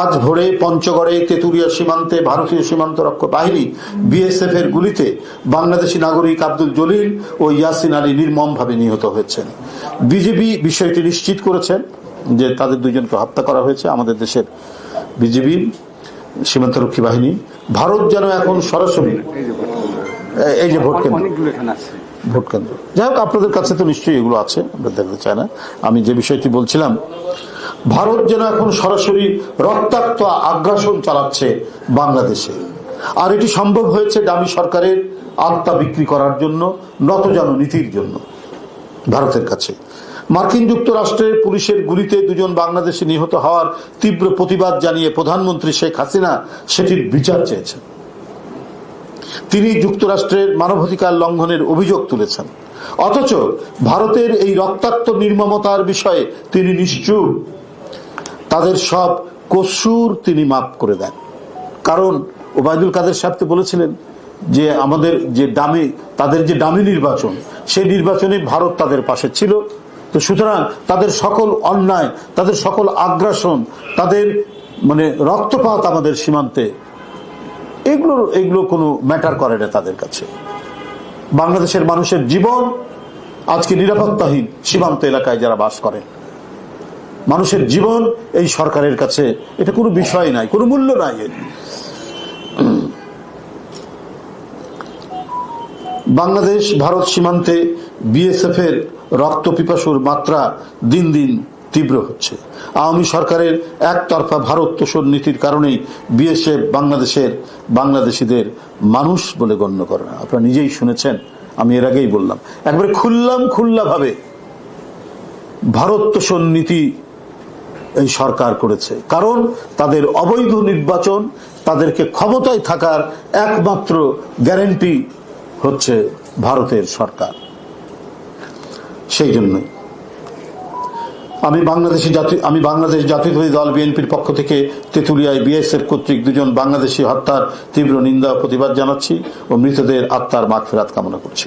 আজ ভোরে পঞ্চগড়ে তেতুরিয়া সীমান্তে ভারতীয় সীমান্ত রক্ষক বাহিনী বিএসএফ এর গুলিতে বাংলাদেশি নাগরিক আব্দুল জলিল ও ইয়াসিন আলী নির্মমভাবে নিহত হয়েছেন। বিজিবি বিষয়টি নিশ্চিত করেছেন যে তাদের দুজনকে হত্যা করা হয়েছে। আমাদের দেশের বিজিবি সীমান্তরক্ষী বাহিনী ভারত যেন এখন সরাসরি এই যে ভোট কেন্দ্র যাই হোক, আপনাদের কাছে তো নিশ্চয়ই এগুলো আছে, আমরা দেখতে চাই না। আমি যে বিষয়টি বলছিলাম, ভারত যেন এখন সরাসরি রক্তাক্ত আগ্রাসন চালাচ্ছে বাংলাদেশে, আর এটি সম্ভব হয়েছে দামি সরকারের আত্মা বিক্রি করার জন্য, নতজানু নীতির জন্য ভারতের কাছে। মার্কিন যুক্তরাষ্ট্রের পুলিশের গুলিতে দুজন বাংলাদেশি নিহত হওয়ার তীব্র প্রতিবাদ জানিয়ে প্রধানমন্ত্রী শেখ হাসিনা সেটির বিচার চেয়েছেন। তিনি যুক্তরাষ্ট্রের মানবাধিকার লঙ্ঘনের অভিযোগ তুলেছেন, অথচ ভারতের এই রক্তাক্ত নির্মমতার বিষয়ে তিনি নিশ্চুপ। তাদের সব কসুর তিনি মাফ করে দেন। কারণ ওবায়দুল কাদের সাহেব তো বলেছিলেন যে আমাদের যে তাদের যে দামি নির্বাচন, সেই নির্বাচনে ভারত তাদের পাশে ছিল। তো সুতরাং তাদের সকল অন্যায়, তাদের সকল আগ্রাসন, তাদের রক্তপাত আমাদের সীমান্তে, এগুলো কোনো ম্যাটার করে না তাদের কাছে। বাংলাদেশের মানুষের জীবন আজকে নিরাপত্তাহীন, সীমান্ত এলাকায় যারা বাস করেন, মানুষের জীবন এই সরকারের কাছে এটা কোনো বিষয় নাই, কোনো মূল্য নাই। বাংলাদেশ ভারত সীমান্তে বিএসএফ এর রক্ত পিপাসুর মাত্রা দিন দিন তীব্র হচ্ছে। আওয়ামী সরকারের একতরফা ভারত তোষণ নীতির কারণেই বিএসএফ বাংলাদেশিদের মানুষ বলে গণ্য করে না। আপনারা নিজেই শুনেছেন, আমি এর আগেই বললাম, একবারে খুল্লাভাবে ভারত তোষণ নীতি এই সরকার করেছে। কারণ তাদের অবৈধ নির্বাচন, তাদেরকে ক্ষমতায় থাকার একমাত্র গ্যারান্টি হচ্ছে ভারতের সরকার। সেই জন্যই আমি বাংলাদেশ জাতীয়তাবাদী দল বিএনপির পক্ষ থেকে তেতুলিয়ায় বিএসএফ কর্তৃক দুজন বাংলাদেশি হত্যার তীব্র নিন্দা ও প্রতিবাদ জানাচ্ছি ও মৃতদের আত্মার মাগফিরাত কামনা করছি।